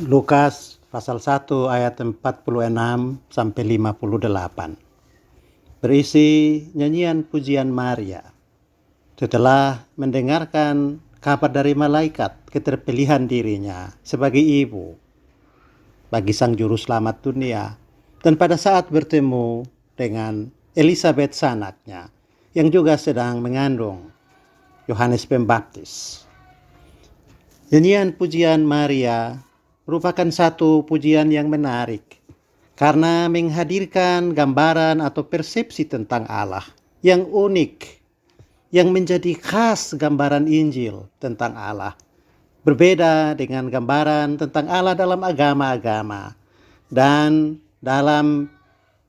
Lukas pasal 1 ayat 46 sampai 58. Berisi nyanyian pujian Maria. Setelah mendengarkan kabar dari malaikat keterpilihan dirinya sebagai ibu bagi sang juru selamat dunia, dan pada saat bertemu dengan Elizabeth sanaknya yang juga sedang mengandung Yohanes Pembaptis. Nyanyian pujian Maria merupakan satu pujian yang menarik karena menghadirkan gambaran atau persepsi tentang Allah yang unik, yang menjadi khas gambaran Injil tentang Allah. Berbeda dengan gambaran tentang Allah dalam agama-agama dan dalam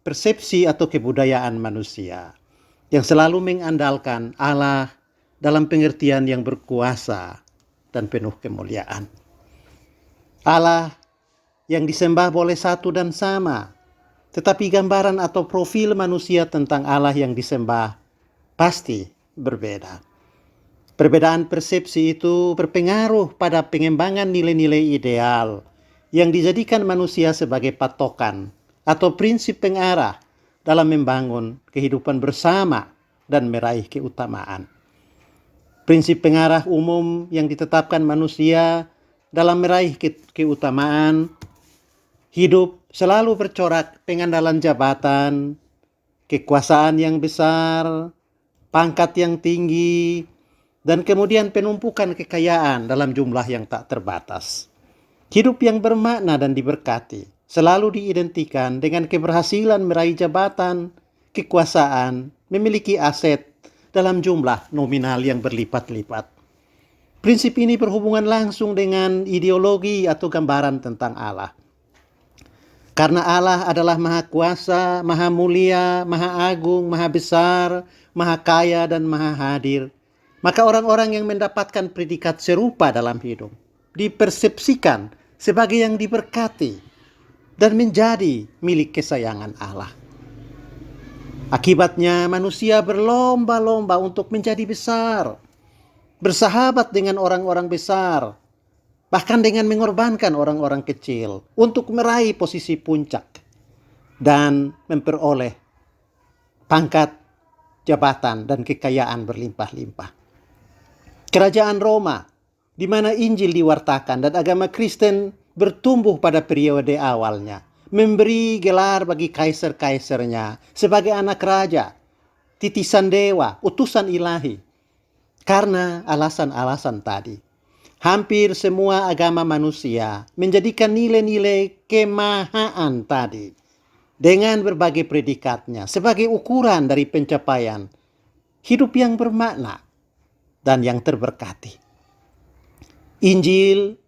persepsi atau kebudayaan manusia yang selalu mengandalkan Allah dalam pengertian yang berkuasa dan penuh kemuliaan. Allah yang disembah boleh satu dan sama, tetapi gambaran atau profil manusia tentang Allah yang disembah pasti berbeda. Perbedaan persepsi itu berpengaruh pada pengembangan nilai-nilai ideal yang dijadikan manusia sebagai patokan atau prinsip pengarah dalam membangun kehidupan bersama dan meraih keutamaan. Prinsip pengarah umum yang ditetapkan manusia dalam meraih keutamaan hidup selalu bercorak pengandalan jabatan, kekuasaan yang besar, pangkat yang tinggi, dan kemudian penumpukan kekayaan dalam jumlah yang tak terbatas. Hidup yang bermakna dan diberkati selalu diidentikan dengan keberhasilan meraih jabatan, kekuasaan, memiliki aset dalam jumlah nominal yang berlipat-lipat. Prinsip ini berhubungan langsung dengan ideologi atau gambaran tentang Allah. Karena Allah adalah Maha Kuasa, Maha Mulia, Maha Agung, Maha Besar, Maha Kaya, dan Maha Hadir, maka orang-orang yang mendapatkan predikat serupa dalam hidup dipersepsikan sebagai yang diberkati dan menjadi milik kesayangan Allah. Akibatnya manusia berlomba-lomba untuk menjadi besar, bersahabat dengan orang-orang besar, bahkan dengan mengorbankan orang-orang kecil untuk meraih posisi puncak dan memperoleh pangkat, jabatan, dan kekayaan berlimpah-limpah. Kerajaan Roma, di mana Injil diwartakan dan agama Kristen bertumbuh pada periode awalnya, memberi gelar bagi kaisar-kaisarnya sebagai anak raja, titisan dewa, utusan ilahi. Karena alasan-alasan tadi, hampir semua agama manusia menjadikan nilai-nilai kemahaan tadi dengan berbagai predikatnya sebagai ukuran dari pencapaian hidup yang bermakna dan yang terberkati. Injil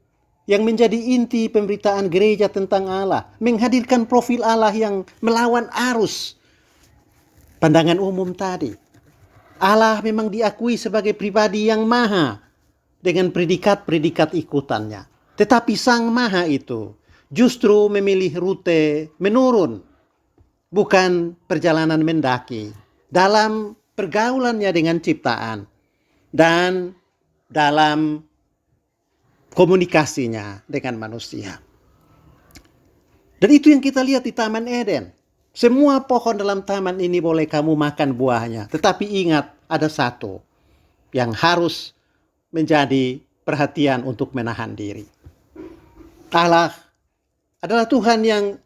yang menjadi inti pemberitaan gereja tentang Allah menghadirkan profil Allah yang melawan arus pandangan umum tadi. Allah memang diakui sebagai pribadi yang maha dengan predikat-predikat ikutannya. Tetapi Sang Maha itu justru memilih rute menurun, bukan perjalanan mendaki dalam pergaulannya dengan ciptaan dan dalam komunikasinya dengan manusia. Dan itu yang kita lihat di Taman Eden. Semua pohon dalam taman ini boleh kamu makan buahnya. Tetapi ingat, ada satu yang harus menjadi perhatian untuk menahan diri. Allah adalah Tuhan yang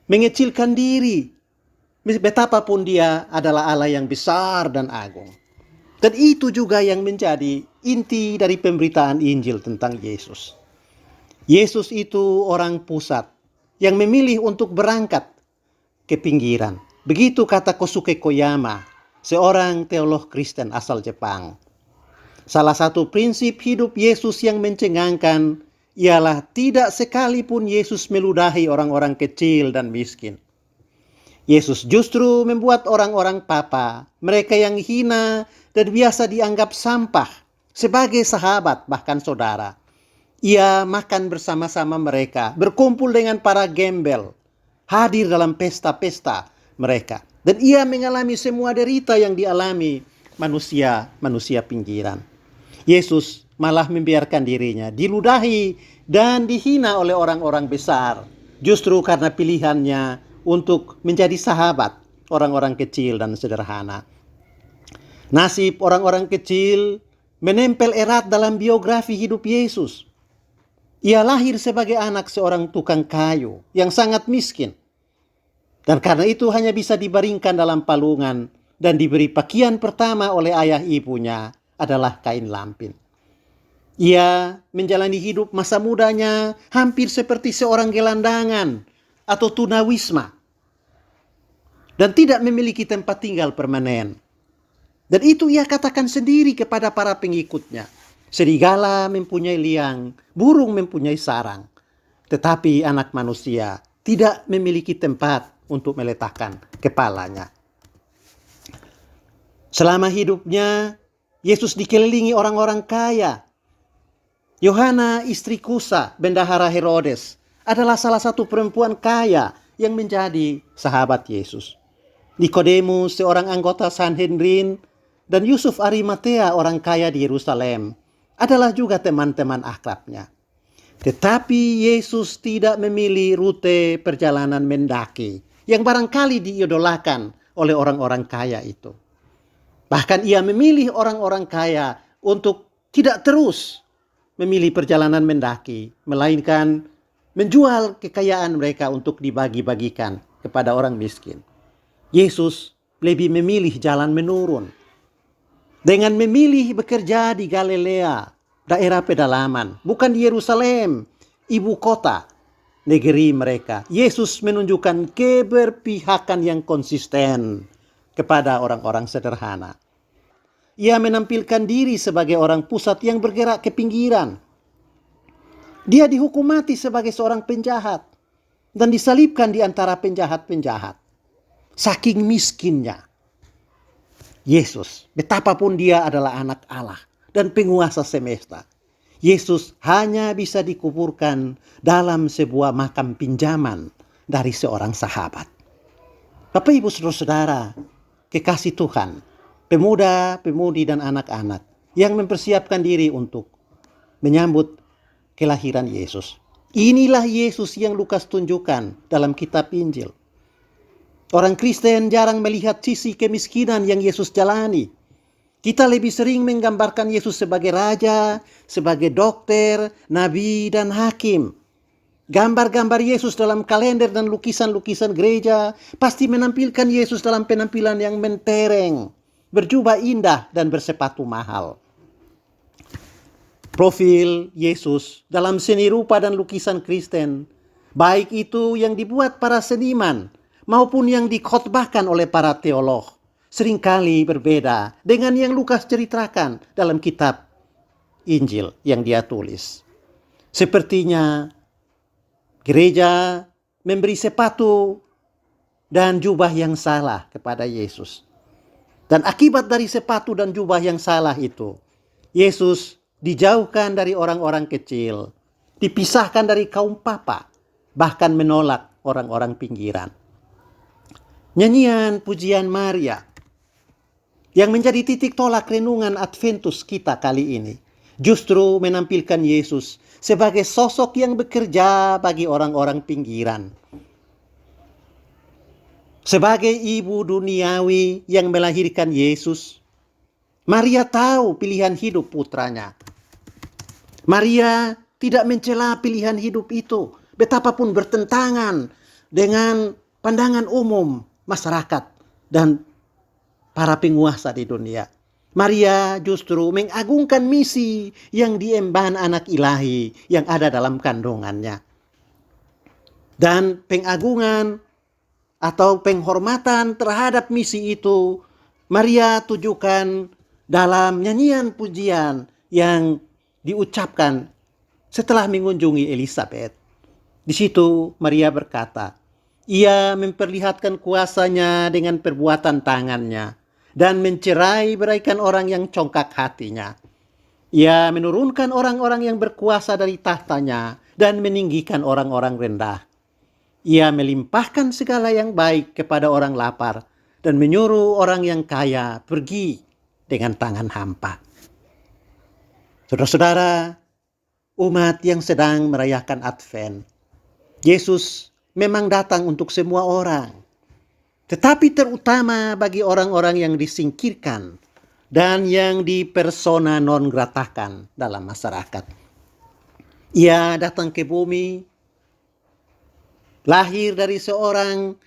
mengecilkan diri. Betapapun dia adalah Allah yang besar dan agung. Dan itu juga yang menjadi inti dari pemberitaan Injil tentang Yesus. Yesus itu orang pusat yang memilih untuk berangkat ke pinggiran. Begitu kata Kosuke Koyama, seorang teolog Kristen asal Jepang. Salah satu prinsip hidup Yesus yang mencengangkan ialah tidak sekalipun Yesus meludahi orang-orang kecil dan miskin. Yesus justru membuat orang-orang papa, mereka yang hina dan biasa dianggap sampah, sebagai sahabat bahkan saudara. Ia makan bersama-sama mereka, berkumpul dengan para gembel, hadir dalam pesta-pesta mereka. Dan ia mengalami semua derita yang dialami manusia pinggiran. Yesus malah membiarkan dirinya diludahi, dan dihina oleh orang-orang besar, justru karena pilihannya untuk menjadi sahabat orang-orang kecil dan sederhana. Nasib orang-orang kecil menempel erat dalam biografi hidup Yesus. Ia lahir sebagai anak seorang tukang kayu yang sangat miskin. Dan karena itu hanya bisa dibaringkan dalam palungan dan diberi pakaian pertama oleh ayah ibunya adalah kain lampin. Ia menjalani hidup masa mudanya hampir seperti seorang gelandangan atau tunawisma dan tidak memiliki tempat tinggal permanen. Dan itu ia katakan sendiri kepada para pengikutnya. Serigala mempunyai liang, burung mempunyai sarang, tetapi anak manusia tidak memiliki tempat untuk meletakkan kepalanya. Selama hidupnya, Yesus dikelilingi orang-orang kaya. Yohana, istri Kusa, bendahara Herodes, adalah salah satu perempuan kaya yang menjadi sahabat Yesus. Nikodemus, seorang anggota Sanhedrin, dan Yusuf Arimatea, orang kaya di Yerusalem, adalah juga teman-teman akrabnya. Tetapi Yesus tidak memilih rute perjalanan mendaki yang barangkali diidolakan oleh orang-orang kaya itu. Bahkan ia memilih orang-orang kaya untuk tidak terus memilih perjalanan mendaki, melainkan menjual kekayaan mereka untuk dibagi-bagikan kepada orang miskin. Yesus lebih memilih jalan menurun. Dengan memilih bekerja di Galilea, daerah pedalaman, bukan di Yerusalem, ibu kota negeri mereka. Yesus menunjukkan keberpihakan yang konsisten kepada orang-orang sederhana. Ia menampilkan diri sebagai orang pusat yang bergerak ke pinggiran. Dia dihukum mati sebagai seorang penjahat dan disalibkan di antara penjahat-penjahat. Saking miskinnya Yesus, betapapun dia adalah anak Allah dan penguasa semesta, Yesus hanya bisa dikuburkan dalam sebuah makam pinjaman dari seorang sahabat. Bapak, Ibu, Saudara-saudara, kekasih Tuhan, pemuda-pemudi dan anak-anak yang mempersiapkan diri untuk menyambut kelahiran Yesus. Inilah Yesus yang Lukas tunjukkan dalam kitab Injil. Orang Kristen jarang melihat sisi kemiskinan yang Yesus jalani. Kita lebih sering menggambarkan Yesus sebagai raja, sebagai dokter, nabi, dan hakim. Gambar-gambar Yesus dalam kalender dan lukisan-lukisan gereja pasti menampilkan Yesus dalam penampilan yang mentereng, berjubah indah, dan bersepatu mahal. Profil Yesus dalam seni rupa dan lukisan Kristen, baik itu yang dibuat para seniman maupun yang dikhotbahkan oleh para teolog, seringkali berbeda dengan yang Lukas ceritakan dalam kitab Injil yang dia tulis. Sepertinya gereja memberi sepatu dan jubah yang salah kepada Yesus. Dan akibat dari sepatu dan jubah yang salah itu, Yesus dijauhkan dari orang-orang kecil, dipisahkan dari kaum papa, bahkan menolak orang-orang pinggiran. Nyanyian Pujian Maria yang menjadi titik tolak renungan Adventus kita kali ini justru menampilkan Yesus sebagai sosok yang bekerja bagi orang-orang pinggiran. Sebagai ibu duniawi yang melahirkan Yesus, Maria tahu pilihan hidup putranya. Maria tidak mencela pilihan hidup itu, betapapun bertentangan dengan pandangan umum masyarakat dan para penguasa di dunia. Maria justru mengagungkan misi yang diemban anak ilahi yang ada dalam kandungannya. Dan pengagungan atau penghormatan terhadap misi itu Maria tujukan dalam nyanyian pujian yang diucapkan setelah mengunjungi Elizabeth. Di situ Maria berkata, ia memperlihatkan kuasanya dengan perbuatan tangannya dan mencerai beraikan orang yang congkak hatinya. Ia menurunkan orang-orang yang berkuasa dari tahtanya dan meninggikan orang-orang rendah. Ia melimpahkan segala yang baik kepada orang lapar dan menyuruh orang yang kaya pergi dengan tangan hampa. Saudara-saudara, umat yang sedang merayakan Advent. Yesus memang datang untuk semua orang, tetapi terutama bagi orang-orang yang disingkirkan dan yang dipersona non gratakan dalam masyarakat. Ia datang ke bumi, lahir dari seorang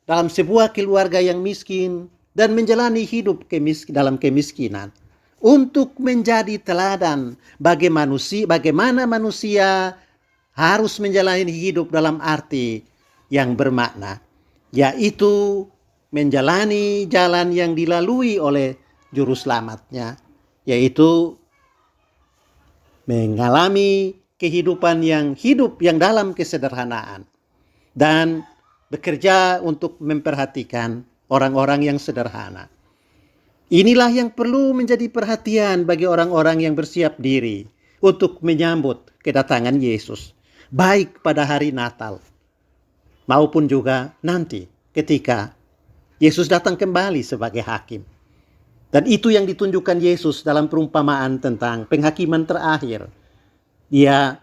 dalam sebuah keluarga yang miskin dan menjalani hidup dalam kemiskinan untuk menjadi teladan bagaimana manusia harus menjalani hidup dalam arti yang bermakna, yaitu menjalani jalan yang dilalui oleh juru selamatnya, yaitu mengalami kehidupan yang dalam kesederhanaan dan bekerja untuk memperhatikan orang-orang yang sederhana. Inilah yang perlu menjadi perhatian bagi orang-orang yang bersiap diri untuk menyambut kedatangan Yesus, baik pada hari Natal maupun juga nanti ketika Yesus datang kembali sebagai hakim. Dan itu yang ditunjukkan Yesus dalam perumpamaan tentang penghakiman terakhir. Dia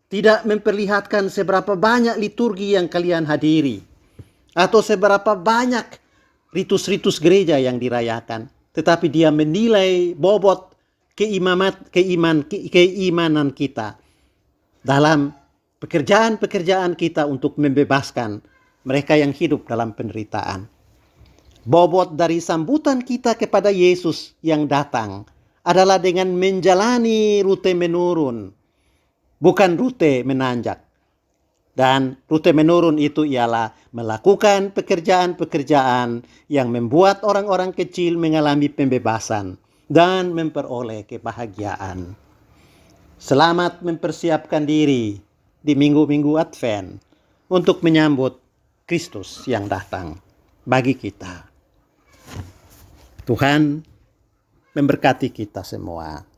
tidak memperlihatkan seberapa banyak liturgi yang kalian hadiri atau seberapa banyak ritus-ritus gereja yang dirayakan, tetapi dia menilai bobot keimanan kita dalam pekerjaan-pekerjaan kita untuk membebaskan mereka yang hidup dalam penderitaan. Bobot dari sambutan kita kepada Yesus yang datang adalah dengan menjalani rute menurun, bukan rute menanjak. Dan rute menurun itu ialah melakukan pekerjaan-pekerjaan yang membuat orang-orang kecil mengalami pembebasan dan memperoleh kebahagiaan. Selamat mempersiapkan diri di minggu-minggu Advent untuk menyambut Kristus yang datang bagi kita. Tuhan memberkati kita semua.